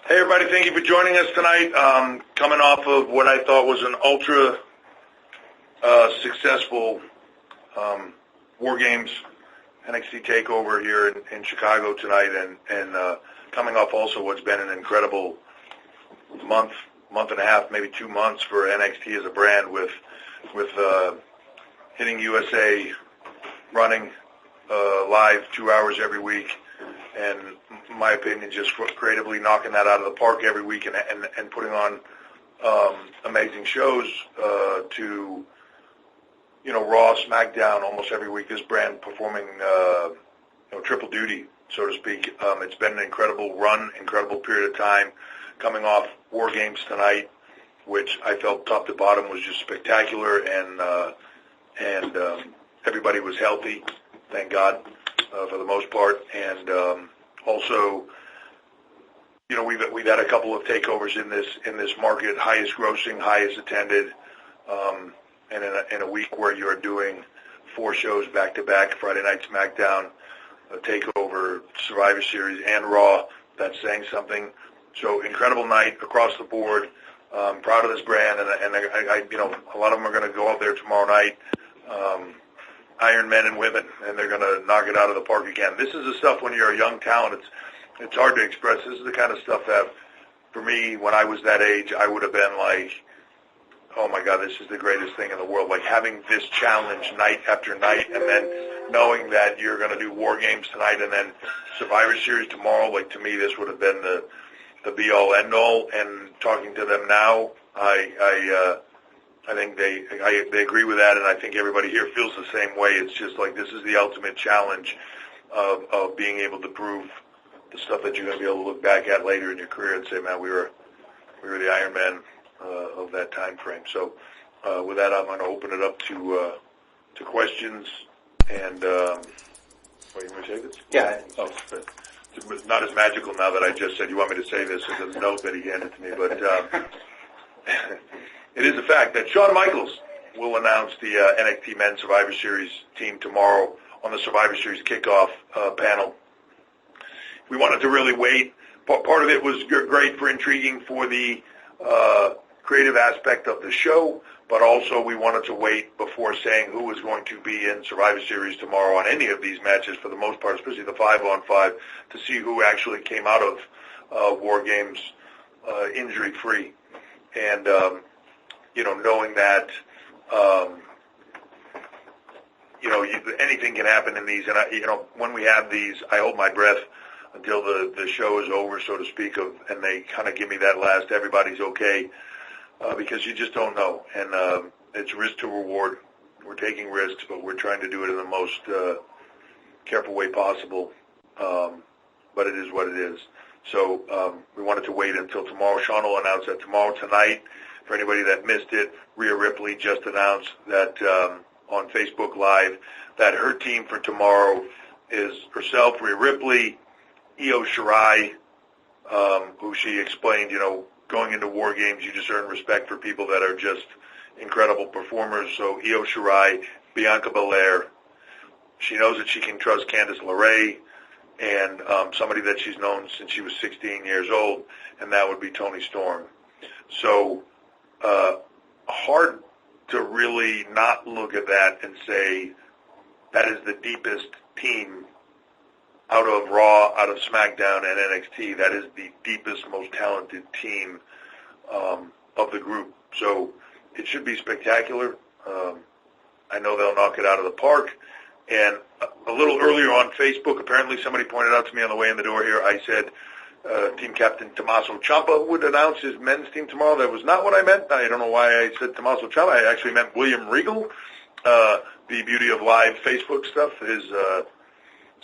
Hey, everybody, thank you for joining us tonight. Coming off of what I thought was an ultra successful WarGames NXT TakeOver here in Chicago tonight, and coming off also what's been an incredible month and a half, maybe 2 months for NXT as a brand with hitting USA, running live 2 hours every week, and in my opinion, just creatively knocking that out of the park every week and putting on amazing shows to, Raw, SmackDown almost every week. This brand performing, triple duty, so to speak. It's been an incredible run, incredible period of time, coming off WarGames tonight, which I felt top to bottom was just spectacular, and everybody was healthy, thank God, for the most part. And also, we've had a couple of takeovers in this market, highest grossing, highest attended, and in a week where you're doing 4 shows back to back, Friday Night SmackDown, a TakeOver, Survivor Series, and Raw, that's saying something. So incredible night across the board. Proud of this brand, and I a lot of them are going to go out there tomorrow night, Iron Men and women, and they're going to knock it out of the park again. This is the stuff when you're a young talent. It's hard to express. This is the kind of stuff that, for me, when I was that age, I would have been like, oh my God, this is the greatest thing in the world. Like having this challenge night after night, and then knowing that you're going to do WarGames tonight and then Survivor Series tomorrow. Like, to me, this would have been the be-all, end-all. And talking to them now, I think they agree with that, and I think everybody here feels the same way. It's just like this is the ultimate challenge of being able to prove the stuff that you're going to be able to look back at later in your career and say, man, we were the Iron Man of that time frame. So with that, I'm going to open it up to questions. And wait, you want to say this? Yeah. Oh, it's not as magical now that I just said you want me to say this. It's a note that he handed to me, but it is a fact that Shawn Michaels will announce the NXT Men's Survivor Series team tomorrow on the Survivor Series kickoff panel. We wanted to really wait. Part of it was great for intriguing for the creative aspect of the show, but also we wanted to wait before saying who was going to be in Survivor Series tomorrow on any of these matches for the most part, especially the 5-on-5, to see who actually came out of WarGames injury-free. And, knowing that, anything can happen in these. And, when we have these, I hold my breath until the show is over, so to speak, and they kind of give me that last, everybody's okay, because you just don't know. And it's risk to reward. We're taking risks, but we're trying to do it in the most careful way possible. But it is what it is. So we wanted to wait until tomorrow. Shawn will announce that tomorrow. Tonight, for anybody that missed it, Rhea Ripley just announced that on Facebook Live that her team for tomorrow is herself, Rhea Ripley, Io Shirai, who she explained, going into WarGames, you just earn respect for people that are just incredible performers. So Io Shirai, Bianca Belair, she knows that she can trust Candice LeRae, and somebody that she's known since she was 16 years old, and that would be Toni Storm. So hard to really not look at that and say that is the deepest team out of Raw, out of SmackDown, and NXT. That is the deepest, most talented team of the group. So it should be spectacular. I know they'll knock it out of the park. And a little earlier on Facebook, apparently somebody pointed out to me on the way in the door here, I said team captain Tommaso Ciampa would announce his men's team tomorrow. That was not what I meant. I don't know why I said Tommaso Ciampa. I actually meant William Regal. The beauty of live Facebook stuff is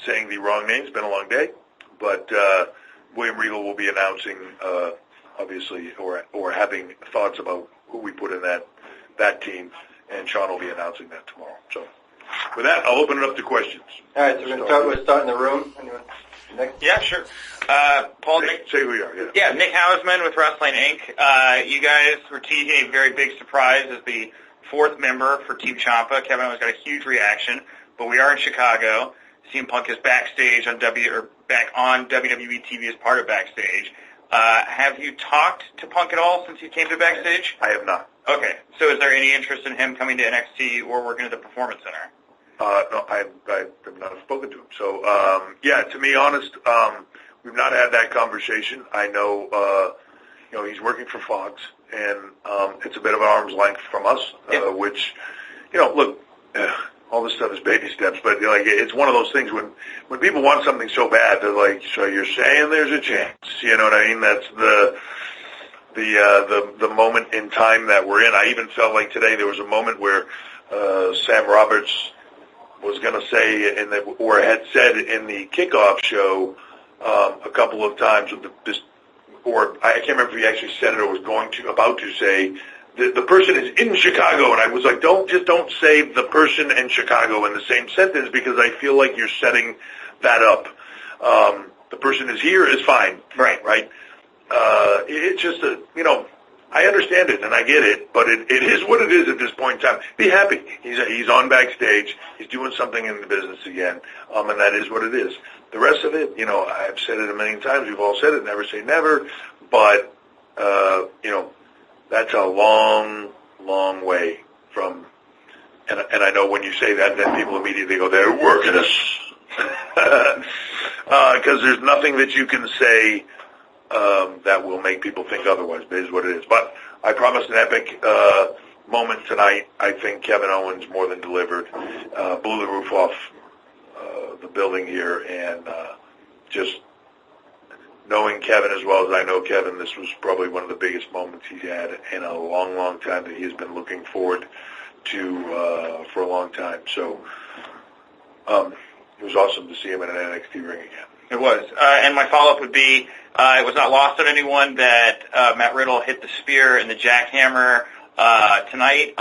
saying the wrong name. It's been a long day. But William Regal will be announcing, obviously, or having thoughts about who we put in that team, and Shawn will be announcing that tomorrow. So with that, I'll open it up to questions. All right, so we're starting the room. Anyone? Next? Yeah, sure. Paul, say who you are. Yeah, Nick Hausman with Wrestling Inc. You guys were teasing a very big surprise as the 4th member for Team Ciampa. Kevin Owens got a huge reaction, but we are in Chicago. CM Punk is backstage on back on WWE TV as part of Backstage. Have you talked to Punk at all since he came to backstage? I have not. Okay. So is there any interest in him coming to NXT or working at the Performance Center? No, I have not spoken to him. So, to be honest, we've not had that conversation. I know, he's working for Fox, and it's a bit of an arm's length from us, which, look, all this stuff is baby steps, but it's one of those things when people want something so bad, they're like, so you're saying there's a chance, you know what I mean? That's the moment in time that we're in. I even felt like today there was a moment where Sam Roberts was going to say or had said in the kickoff show a couple of times with or I can't remember if he actually said it or was about to say the person is in Chicago, and I was like, don't say the person in Chicago in the same sentence, because I feel like you're setting that up. The person is here is fine, right? It's just I understand it and I get it, but it is what it is at this point in time. Be happy. He's on backstage. He's doing something in the business again, and that is what it is. The rest of it, I've said it a million times. We've all said it. Never say never. But that's a long, long way from. And I know when you say that, then people immediately go, "They're working us," because there's nothing that you can say that will make people think otherwise. But it is what it is. But I promised an epic moment tonight. I think Kevin Owens more than delivered. Blew the roof off the building here, and just knowing Kevin as well as I know Kevin, this was probably one of the biggest moments he's had in a long, long time that he's been looking forward to for a long time. So it was awesome to see him in an NXT ring again. It was. And my follow-up would be, it was not lost on anyone that Matt Riddle hit the spear and the jackhammer tonight.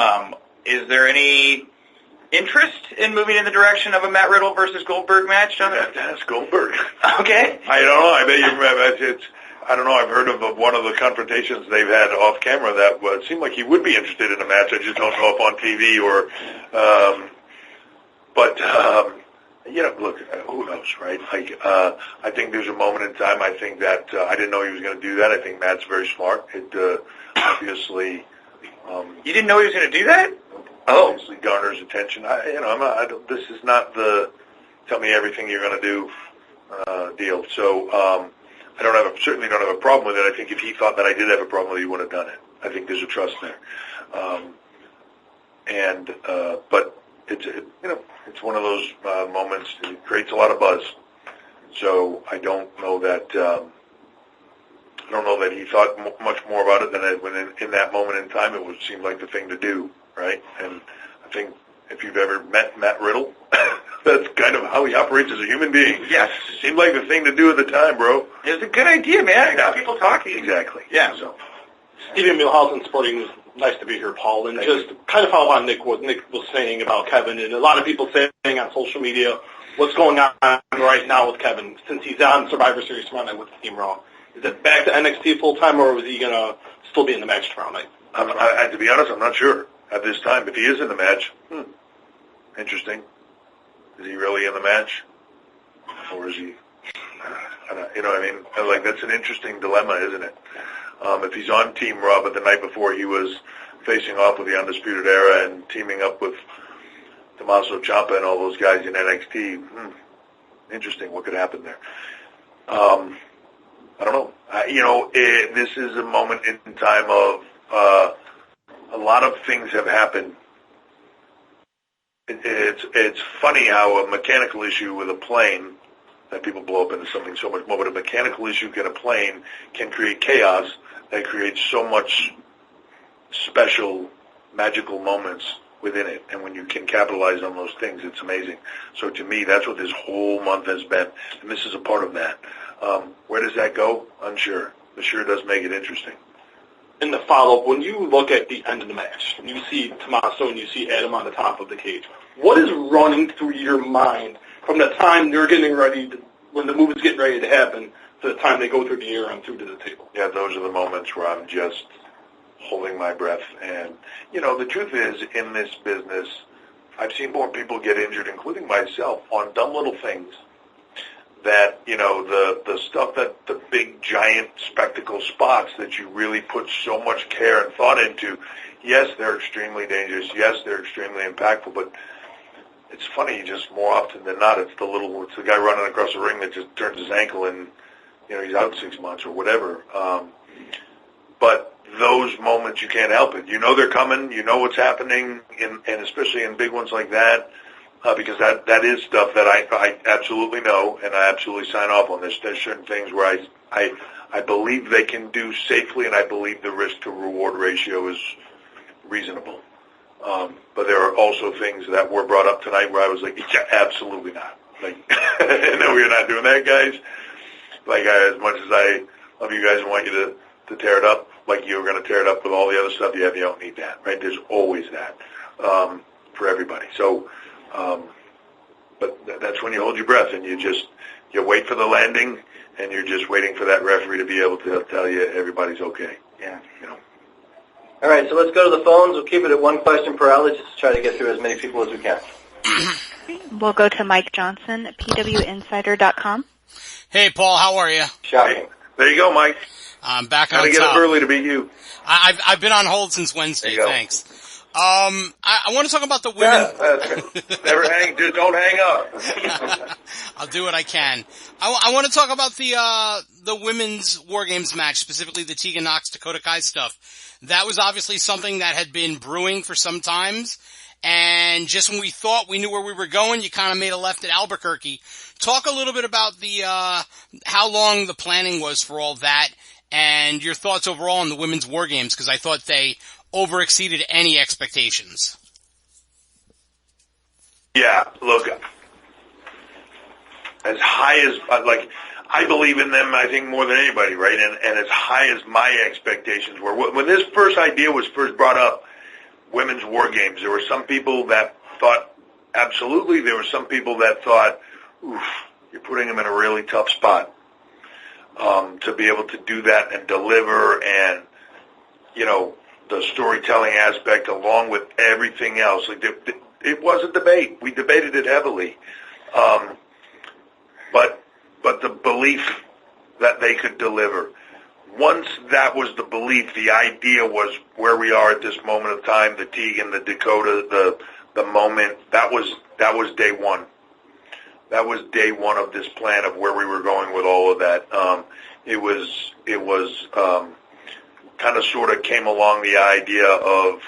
Is there any interest in moving in the direction of a Matt Riddle versus Goldberg match? That's Goldberg. Okay. I don't know. I bet you. I don't know. I've heard of one of the confrontations they've had off camera that seemed like he would be interested in a match. I just don't know if on TV or. Look, who knows, right? I think there's a moment in time. I think that I didn't know he was going to do that. I think Matt's very smart. It obviously. You didn't know he was going to do that? Obviously garners attention. This is not the tell me everything you're going to do deal. So I certainly don't have a problem with it. I think if he thought that I did have a problem with it, he would have done it. I think there's a trust there. But it's one of those moments. It creates a lot of buzz. So I don't know that. He thought much more about it than in that moment in time. It would seem like the thing to do, right? And I think if you've ever met Matt Riddle, that's kind of how he operates as a human being. Yes, seemed like the thing to do at the time, bro. It was a good idea, man. Got people talking. Exactly. Yeah. So, Stephen Milhausen Sporting, was nice to be here, Paul. And just kind of follow on what Nick was saying about Kevin, and a lot of people saying on social media, what's going on right now with Kevin since he's on Survivor Series tomorrow night with Team Raw. Is it back to NXT full time, or is he going to still be in the match tomorrow night? To be honest, I'm not sure at this time. If he is in the match, interesting. Is he really in the match, or is he? You know what I mean? Like, that's an interesting dilemma, isn't it? If he's on Team Raw, but the night before he was facing off with the Undisputed Era and teaming up with Tommaso Ciampa and all those guys in NXT, interesting. What could happen there? I don't know. This is a moment in time of a lot of things have happened. It's funny how a mechanical issue with a plane that people blow up into something so much more, but a mechanical issue in a plane can create chaos that creates so much special, magical moments within it. And when you can capitalize on those things, it's amazing. So to me, that's what this whole month has been, and this is a part of that. Where does that go? Unsure. But sure does make it interesting. In the follow-up, when you look at the end of the match, and you see Tommaso and you see Adam on the top of the cage, what is running through your mind from the time they're getting ready, when the move is getting ready to happen, to the time they go through the air and through to the table? Yeah, those are the moments where I'm just holding my breath. And, the truth is, in this business, I've seen more people get injured, including myself, on dumb little things that, the stuff that the big giant spectacle spots that you really put so much care and thought into, yes, they're extremely dangerous. Yes, they're extremely impactful, but it's funny, just more often than not, it's the guy running across the ring that just turns his ankle and, he's out 6 months or whatever. But those moments, you can't help it. You know they're coming. You know what's happening, and especially in big ones like that, because that is stuff that I absolutely know, and I absolutely sign off on. There's certain things where I believe they can do safely, and I believe the risk-to-reward ratio is reasonable. But there are also things that were brought up tonight where I was like, yeah, absolutely not. Like, no, we're not doing that, guys. Like, as much as I love you guys and want you to tear it up, like you're going to tear it up with all the other stuff you have, you don't need that, right? There's always that for everybody. So, but that's when you hold your breath and you wait for the landing, and you're just waiting for that referee to be able to tell you everybody's okay. Yeah. All right, so let's go to the phones. We'll keep it at one question per outlet just to try to get through as many people as we can. We'll go to Mike Johnson, pwinsider.com. Hey, Paul, how are you? Shocking. There you go, Mike. I'm back on top. Gotta get up early to beat you. I've been on hold since Wednesday. Thanks. I want to talk about the women. Yeah, just don't hang up. I'll do what I can. I want to talk about the women's WarGames match, specifically the Tegan Nox Dakota Kai stuff. That was obviously something that had been brewing for some times, and just when we thought we knew where we were going, you kind of made a left at Albuquerque. Talk a little bit about the how long the planning was for all that, and your thoughts overall on the women's WarGames, because I thought they overexceeded any expectations. Yeah, look, as high as, I believe in them, I think, more than anybody, right? And as high as my expectations were. When this first idea was first brought up, women's WarGames, there were some people that thought, absolutely. There were some people that thought, oof, you're putting them in a really tough spot to be able to do that and deliver, and, the storytelling aspect along with everything else. Like, it was a debate. We debated it heavily. But the belief that they could deliver. Once that was the belief, the idea was where we are at this moment of time, the Tegan, the Dakota, the moment, that was day one. That was day one of this plan of where we were going with all of that. It was kind of sort of came along the idea of,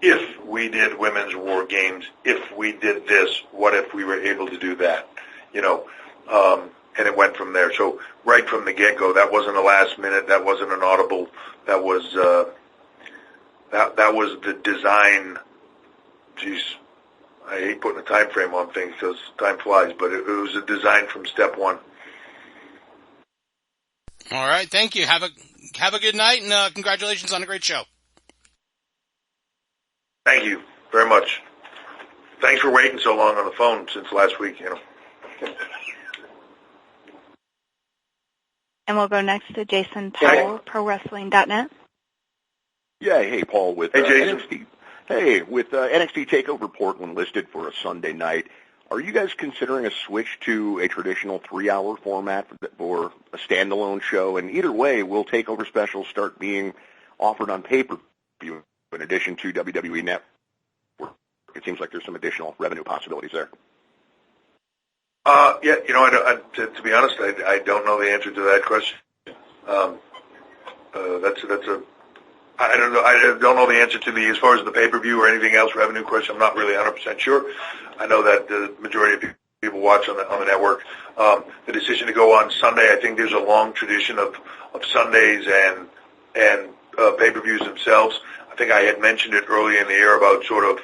if we did women's WarGames, if we did this, what if we were able to do that? And it went from there. So right from the get-go, that wasn't a last minute, that wasn't an audible, that was that was the design. Geez, I hate putting a time frame on things because time flies, but it was a design from step one. All right, thank you. Have a good night, and congratulations on a great show. Thank you very much. Thanks for waiting so long on the phone since last week, And we'll go next to Jason Powell, ProWrestling.net. Yeah, hey, Paul, with NXT. Hey, with NXT TakeOver Portland listed for a Sunday night, are you guys considering a switch to a traditional 3-hour format for a standalone show? And either way, will TakeOver specials start being offered on pay-per-view in addition to WWE Network? It seems like there's some additional revenue possibilities there. Yeah, to be honest, I don't know the answer to that question. I don't know. I don't know the answer to as far as the pay-per-view or anything else revenue question. I'm not really 100% sure. I know that the majority of people watch on the network. The decision to go on Sunday, I think there's a long tradition of Sundays and pay-per-views themselves. I think I had mentioned it earlier in the year about sort of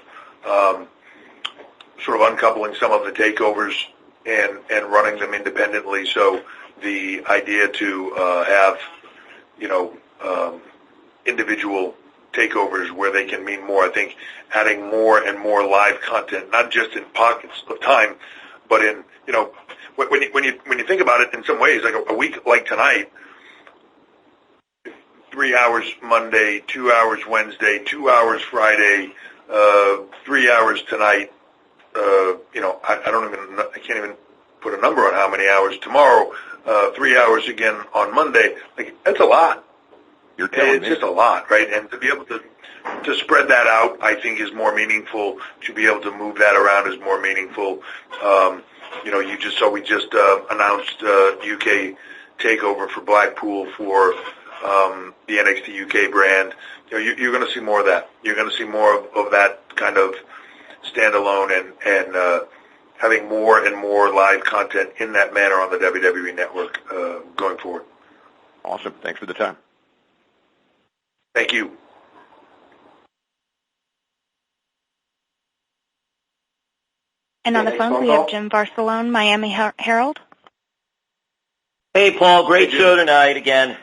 uncoupling some of the takeovers and running them independently. So the idea to have, individual takeovers where they can mean more. I think adding more and more live content, not just in pockets of time, but in, when you think about it in some ways, like a week like tonight, 3 hours Monday, 2 hours Wednesday, 2 hours Friday, 3 hours tonight. I can't even put a number on how many hours. Tomorrow, 3 hours again on Monday. Like, that's a lot. You're telling me. It's just a lot, right? And to be able to spread that out, I think, is more meaningful. To be able to move that around is more meaningful. You just saw we just announced UK TakeOver for Blackpool for the NXT UK brand. You're going to see more of that. You're going to see more of that kind of standalone and having more and more live content in that manner on the WWE Network going forward. Awesome. Thanks for the time. Thank you. And on the phone, we have Jim Barcelone, Miami Herald. Hey, Paul. Great show tonight again.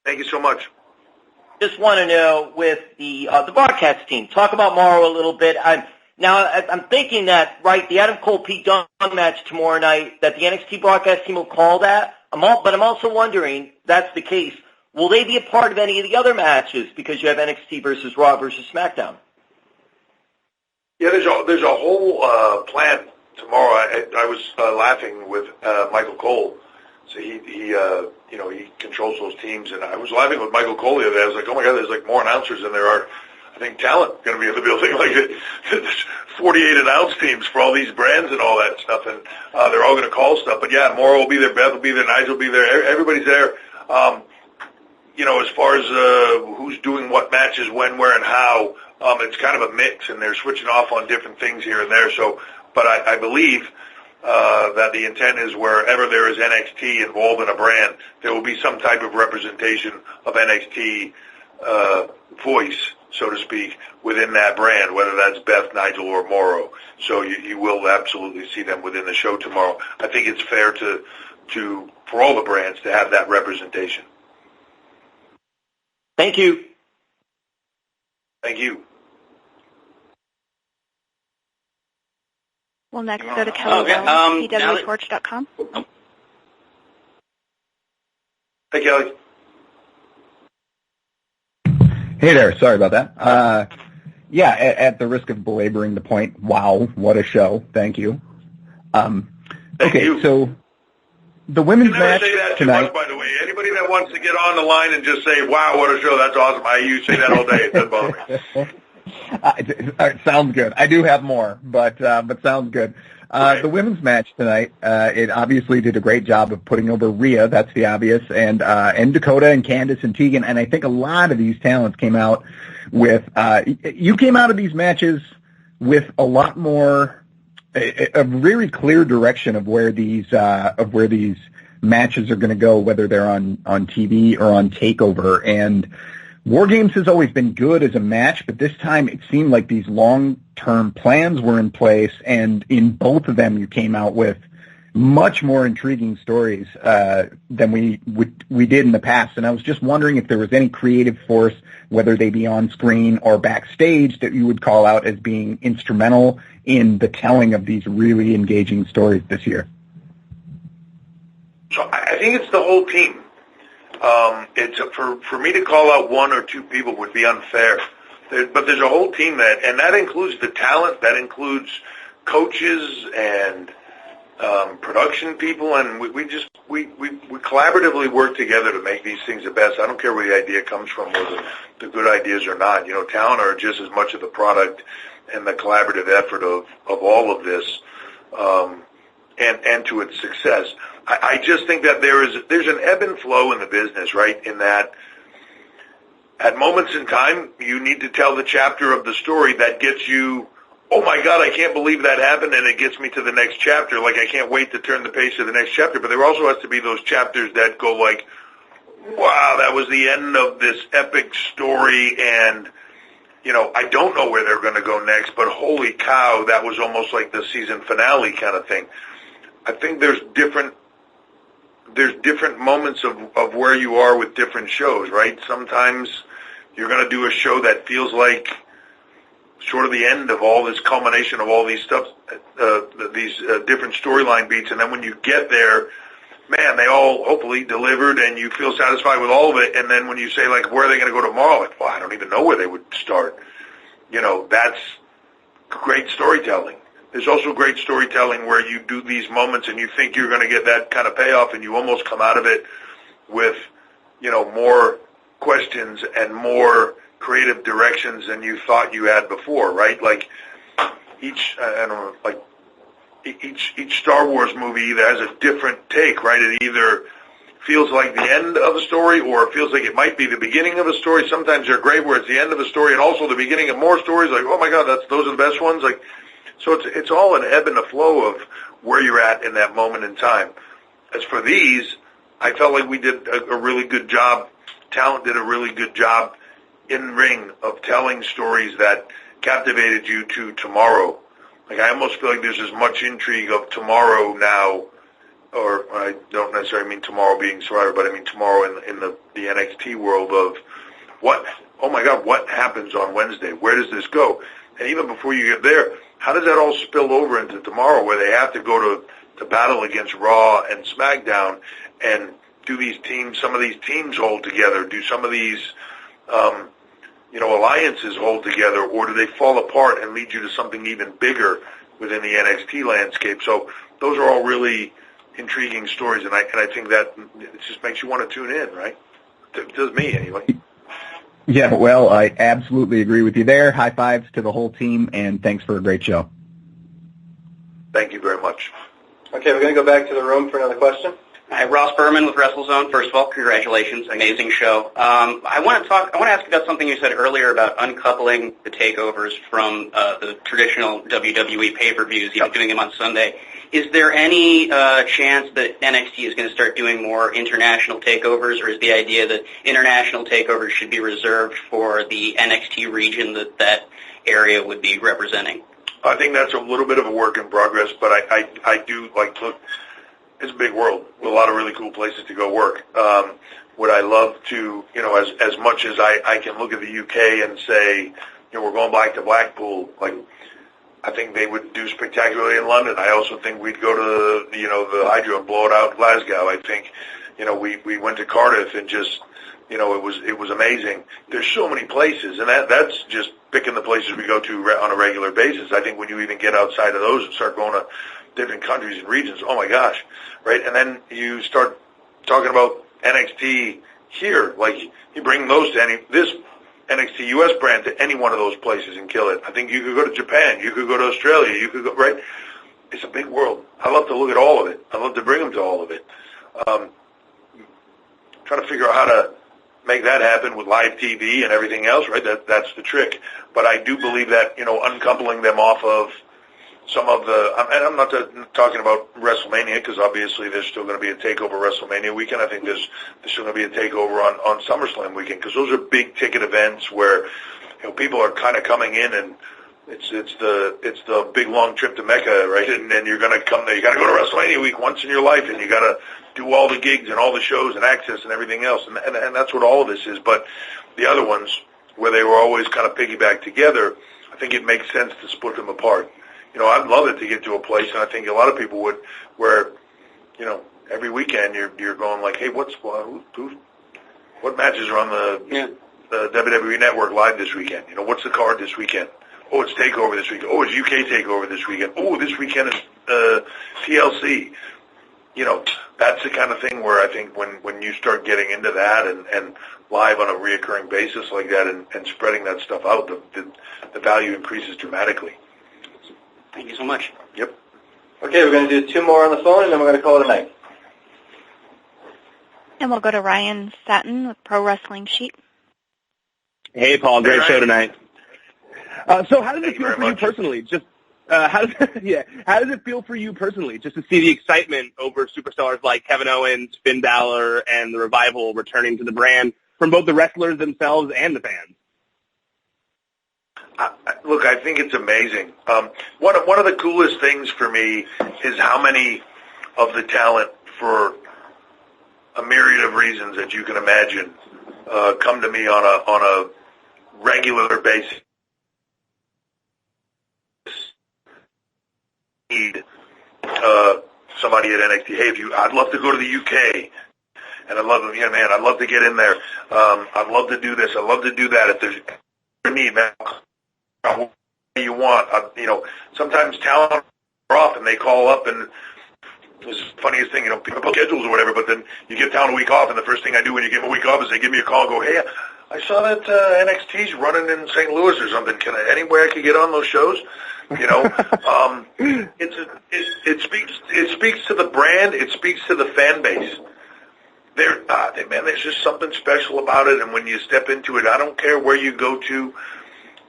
Thank you so much. Just want to know with the broadcast team, talk about Morrow a little bit. I'm thinking that, right, the Adam Cole Pete Dunne match tomorrow night, that the NXT broadcast team will call that. But I'm also wondering, if that's the case, will they be a part of any of the other matches because you have NXT versus Raw versus SmackDown? Yeah, there's a whole plan tomorrow. I was laughing with Michael Cole. So he controls those teams, and I was laughing with Michael Cole the other day. I was like, oh my God, there's like more announcers than there are, I think, talent going to be in the building. Like there's 48 announce teams for all these brands and all that stuff, and they're all going to call stuff. But yeah, Morrow will be there, Beth will be there, Nigel will be there, everybody's there. As far as who's doing what matches, when, where, and how, it's kind of a mix, and they're switching off on different things here and there. So, but I believe that the intent is wherever there is NXT involved in a brand, there will be some type of representation of NXT voice, so to speak, within that brand, whether that's Beth, Nigel, or Morrow. So you will absolutely see them within the show tomorrow. I think it's fair to for all the brands to have that representation. Thank you. Thank you. We'll next go to Kelly Owens, PWTorch.com. Hey, Kelly. Hey there. Sorry about that. At the risk of belaboring the point, wow, what a show. Thank you. Thank you. So the women's match say that tonight. Too much, by the way. Anybody that wants to get on the line and just say, wow, what a show, that's awesome. You say that all day. It doesn't bother me. Sounds good. I do have more, but sounds good. The women's match tonight, it obviously did a great job of putting over Rhea, that's the obvious, and Dakota and Candice and Tegan, and I think a lot of these talents came out with, you came out of these matches with a lot more, a very clear direction of where these matches are going to go, whether they're on TV or on TakeOver, and WarGames has always been good as a match, but this time it seemed like these long-term plans were in place, and in both of them you came out with much more intriguing stories than we did in the past. And I was just wondering if there was any creative force, whether they be on screen or backstage, that you would call out as being instrumental in the telling of these really engaging stories this year. So I think it's the whole team. It's for me to call out one or two people would be unfair. But there's a whole team and that includes the talent, that includes coaches and production people, and we collaboratively work together to make these things the best. I don't care where the idea comes from, whether the good ideas or not. Talent are just as much of the product and the collaborative effort of all of this, and to its success. I just think that there's an ebb and flow in the business, right? In that, at moments in time, you need to tell the chapter of the story that gets you, oh my God, I can't believe that happened, and it gets me to the next chapter. Like, I can't wait to turn the page to the next chapter. But there also has to be those chapters that go like, wow, that was the end of this epic story, and I don't know where they're going to go next, but holy cow, that was almost like the season finale kind of thing. I think there's different moments of where you are with different shows, right? Sometimes you're going to do a show that feels like sort of the end of all this culmination of all these stuff, these different storyline beats, and then when you get there, man, they all hopefully delivered, and you feel satisfied with all of it. And then when you say, like, where are they going to go tomorrow? Like, well, I don't even know where they would start. That's great storytelling. there's also great storytelling where you do these moments and you think you're going to get that kind of payoff, and you almost come out of it with, more questions and more creative directions than you thought you had before, right? Like each Star Wars movie either has a different take, right? It either feels like the end of a story, or it feels like it might be the beginning of a story. Sometimes they're great where it's the end of a story and also the beginning of more stories. Like, oh my God, those are the best ones. Like, so it's all an ebb and a flow of where you're at in that moment in time. As for these, I felt like we did a really good job. Talent did a really good job in ring of telling stories that captivated you to tomorrow. Like, I almost feel like there's as much intrigue of tomorrow now, or I don't necessarily mean tomorrow being Survivor, but I mean tomorrow in the NXT world of what happens on Wednesday? Where does this go? And even before you get there, how does that all spill over into tomorrow, where they have to go to battle against Raw and SmackDown, and do these teams, some of these teams hold together? Do some of these, alliances hold together, or do they fall apart and lead you to something even bigger within the NXT landscape? So those are all really intriguing stories, and I think that it just makes you want to tune in, right? It does me, anyway. Yeah, well, I absolutely agree with you there. High fives to the whole team, and thanks for a great show. Thank you very much. Okay, we're going to go back to the room for another question. Hi, Ross Berman with WrestleZone. First of all, congratulations. Amazing show. I want to ask you about something you said earlier about uncoupling the takeovers from the traditional WWE pay-per-views, doing them on Sunday. Is there any chance that NXT is going to start doing more international takeovers, or is the idea that international takeovers should be reserved for the NXT region that area would be representing? I think that's a little bit of a work in progress, but I do look. It's a big world with a lot of really cool places to go work. Would I love to, as much as I can look at the UK and say, we're going back to Blackpool, I think they would do spectacularly in London. I also think we'd go to, the Hydro and blow it out in Glasgow. I think, we went to Cardiff and just, it was amazing. There's so many places, and that's just picking the places we go to on a regular basis. I think when you even get outside of those and start going to different countries and regions, oh my gosh, right? And then you start talking about NXT here, you bring those to this NXT US brand to any one of those places and kill it. I think you could go to Japan, you could go to Australia, you could go, right? It's a big world. I love to look at all of it. I love to bring them to all of it. Trying to figure out how to make that happen with live TV and everything else, right? That's the trick. But I do believe that, uncoupling them off of some of the, and I'm not talking about WrestleMania, because obviously there's still going to be a TakeOver WrestleMania weekend. I think there's still going to be a TakeOver on SummerSlam weekend, because those are big ticket events where, people are kind of coming in, and it's the big long trip to Mecca, right? And then you're going to come there. You got to go to WrestleMania week once in your life, and you got to do all the gigs and all the shows and access and everything else, and that's what all of this is. But the other ones, where they were always kind of piggybacked together, I think it makes sense to split them apart. I'd love it to get to a place, and I think a lot of people would, where, every weekend you're going like, hey, what matches are on the WWE Network live this weekend? What's the card this weekend? Oh, it's TakeOver this weekend. Oh, it's UK TakeOver this weekend. Oh, this weekend is TLC. That's the kind of thing where I think when you start getting into that and live on a reoccurring basis like that and spreading that stuff out, the value increases dramatically. Thank you so much. Yep. Okay, we're going to do two more on the phone, and then we're going to call it a night. And we'll go to Ryan Satin with Pro Wrestling Sheet. Hey, Paul. Great show tonight. So how does it feel for you personally? How does it feel for you personally just to see the excitement over superstars like Kevin Owens, Finn Balor, and the Revival returning to the brand from both the wrestlers themselves and the fans? Look, I think it's amazing. One of the coolest things for me is how many of the talent, for a myriad of reasons that you can imagine, come to me on a regular basis. Need somebody at NXT. Hey, I'd love to go to the UK, and I'd love to get in there. I'd love to do this. I'd love to do that. If there's a need, man, you want. Sometimes talent are off and they call up, and it's the funniest thing, people put schedules or whatever, but then you give talent a week off, and the first thing I do when you give them a week off is they give me a call and go, hey, I saw that NXT's running in St. Louis or something. Anywhere I could get on those shows? It speaks to the brand. It speaks to the fan base. There's just something special about it, and when you step into it, I don't care where you go to,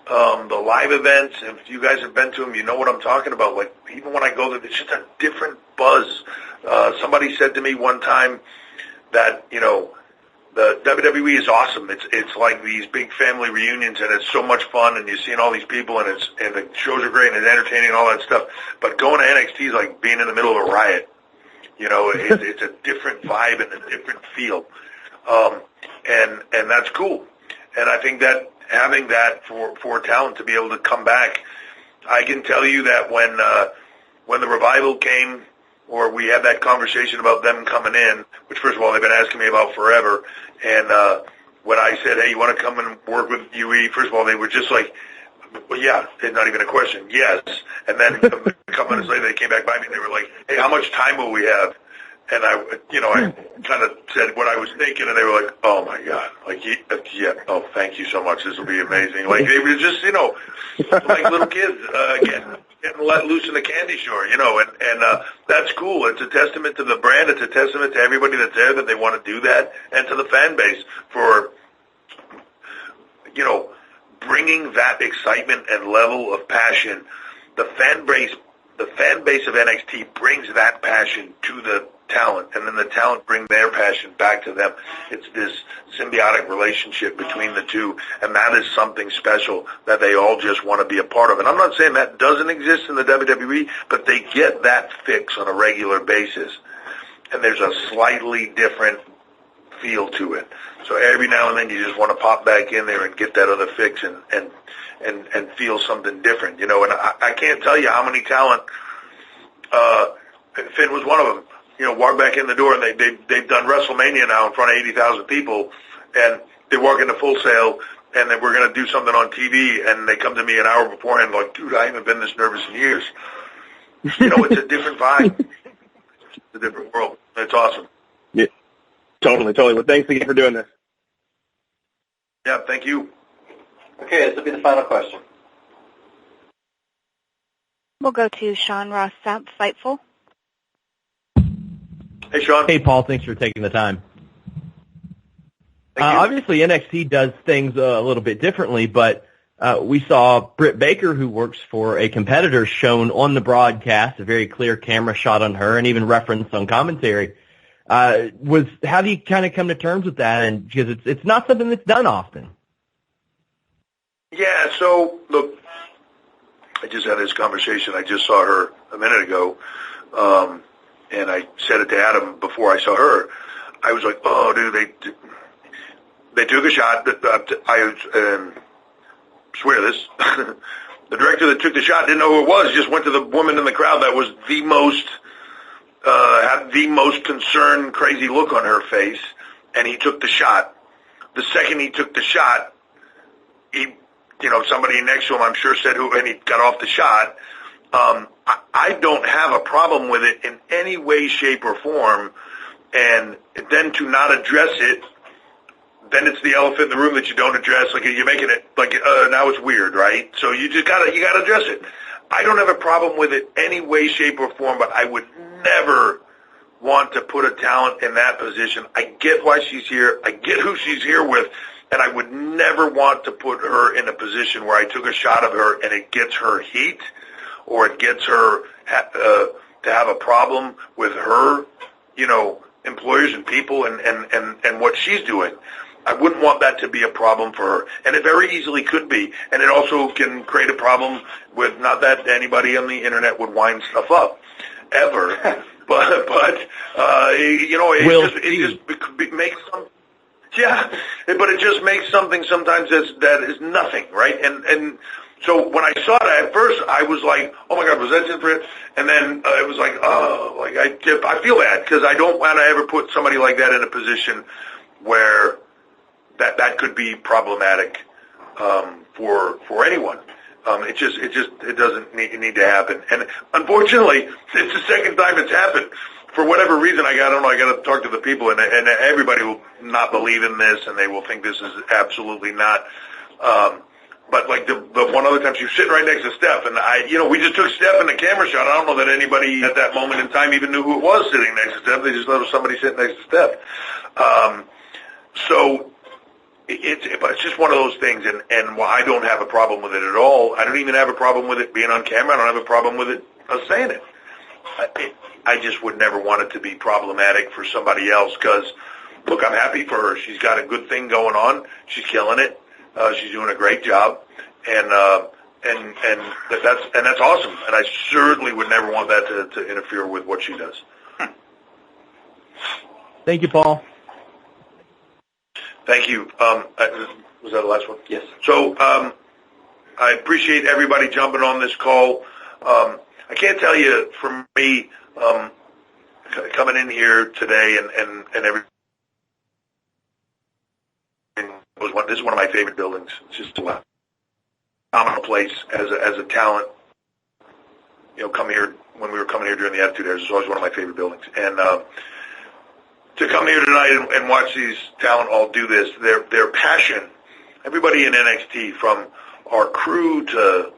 the live events, if you guys have been to them, you know what I'm talking about. Like, even when I go there, it's just a different buzz. Somebody said to me one time that, the WWE is awesome. It's like these big family reunions, and it's so much fun, and you're seeing all these people, and the shows are great, and it's entertaining, and all that stuff. But going to NXT is like being in the middle of a riot. It's a different vibe and a different feel, and that's cool. And I think that having that for talent to be able to come back, I can tell you that when the revival came, or we had that conversation about them coming in, which first of all they've been asking me about forever, and when I said, hey, you want to come and work with UE? First of all, they were just like, well, yeah, it's not even a question, yes. And then a couple minutes later, they came back by me and they were like, hey, how much time will we have? And I kind of said what I was thinking, and they were like, oh my God, yeah, oh, thank you so much, this will be amazing. Like, they were just, like little kids, getting let loose in the candy store, and that's cool. It's a testament to the brand. It's a testament to everybody that's there that they want to do that, and to the fan base for, bringing that excitement and level of passion. The fan base of NXT brings that passion to the talent, and then the talent bring their passion back to them. It's this symbiotic relationship between the two, and that is something special that they all just want to be a part of. And I'm not saying that doesn't exist in the WWE, but they get that fix on a regular basis, and there's a slightly different feel to it. So every now and then you just want to pop back in there and get that other fix and feel something different, And I can't tell you how many talent, Finn was one of them, walk back in the door, and they've done WrestleMania now in front of 80,000 people, and they walk into Full Sail, and then we're going to do something on TV, and they come to me an hour beforehand like, dude, I haven't been this nervous in years. It's a different vibe. It's a different world. It's awesome. Yeah, totally. Well, thanks again for doing this. Yeah, thank you. Okay, this will be the final question. We'll go to Sean Ross Sapp, Fightful. Hey, Sean. Hey, Paul. Thanks for taking the time. Obviously, NXT does things a little bit differently, but we saw Britt Baker, who works for a competitor, shown on the broadcast, a very clear camera shot on her, and even referenced on commentary. How do you kind of come to terms with that? And because it's not something that's done often. Yeah. So look, I just had this conversation. I just saw her a minute ago, and I said it to Adam before I saw her. I was like, oh, dude, they took a shot. I swear this. The director that took the shot didn't know who it was. Just went to the woman in the crowd that was the most. Had the most concerned, crazy look on her face, and he took the shot. The second he took the shot, somebody next to him, I'm sure, said who, and he got off the shot. I don't have a problem with it in any way, shape, or form, and then to not address it, then it's the elephant in the room that you don't address. Like, you're making it like now it's weird, right? So you gotta address it. I don't have a problem with it any way, shape, or form, but I would never want to put a talent in that position. I get why she's here. I get who she's here with, and I would never want to put her in a position where I took a shot of her and it gets her heat, or it gets her to have a problem with her, employers and people and what she's doing. I wouldn't want that to be a problem for her. And it very easily could be. And it also can create a problem with, not that anybody on the internet would wind stuff up, ever. It makes some, but it just makes something sometimes that is nothing, right? And so when I saw it at first, I was like, oh my God, was that different? And then it was like, oh, like I feel bad because I don't want to ever put somebody like that in a position where that could be problematic for anyone. It doesn't need to happen. And unfortunately, it's the second time it's happened. For whatever reason, I don't know. I got to talk to the people, and everybody will not believe in this, and they will think this is absolutely not. But like the one other time, she was sitting right next to Steph, and we just took Steph in the camera shot. I don't know that anybody at that moment in time even knew who it was sitting next to Steph. They just thought it was somebody sitting next to Steph. So it's just one of those things, and while I don't have a problem with it at all, I don't even have a problem with it being on camera. I don't have a problem with it saying it. I just would never want it to be problematic for somebody else because, look, I'm happy for her. She's got a good thing going on. She's killing it. She's doing a great job, and that's awesome. And I certainly would never want that to interfere with what she does. Thank you, Paul. Thank you. Was that the last one? Yes. So I appreciate everybody jumping on this call. I can't tell you, for me, coming in here today and everything, this is one of my favorite buildings. It's just a phenomenal place as a talent. Come here when we were coming here during the Attitude Era. It's always one of my favorite buildings. And to come here tonight and watch these talent all do this, their passion. Everybody in NXT, from our crew to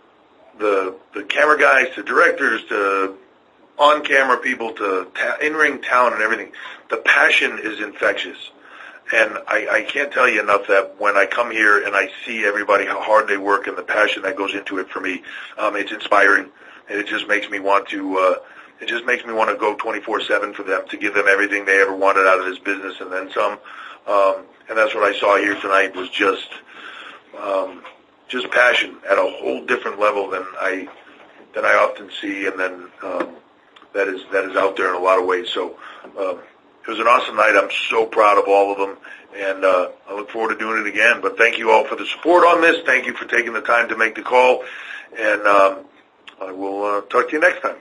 the camera guys to directors to on-camera people to in-ring talent and everything, the passion is infectious. And I can't tell you enough that when I come here and I see everybody, how hard they work and the passion that goes into it for me, it's inspiring. And it just makes me want to go 24/7 for them, to give them everything they ever wanted out of this business and then some. And that's what I saw here tonight, was just passion at a whole different level than I often see, and then that is out there in a lot of ways. So it was an awesome night. I'm so proud of all of them, and I look forward to doing it again. But thank you all for the support on this. Thank you for taking the time to make the call, and I will talk to you next time.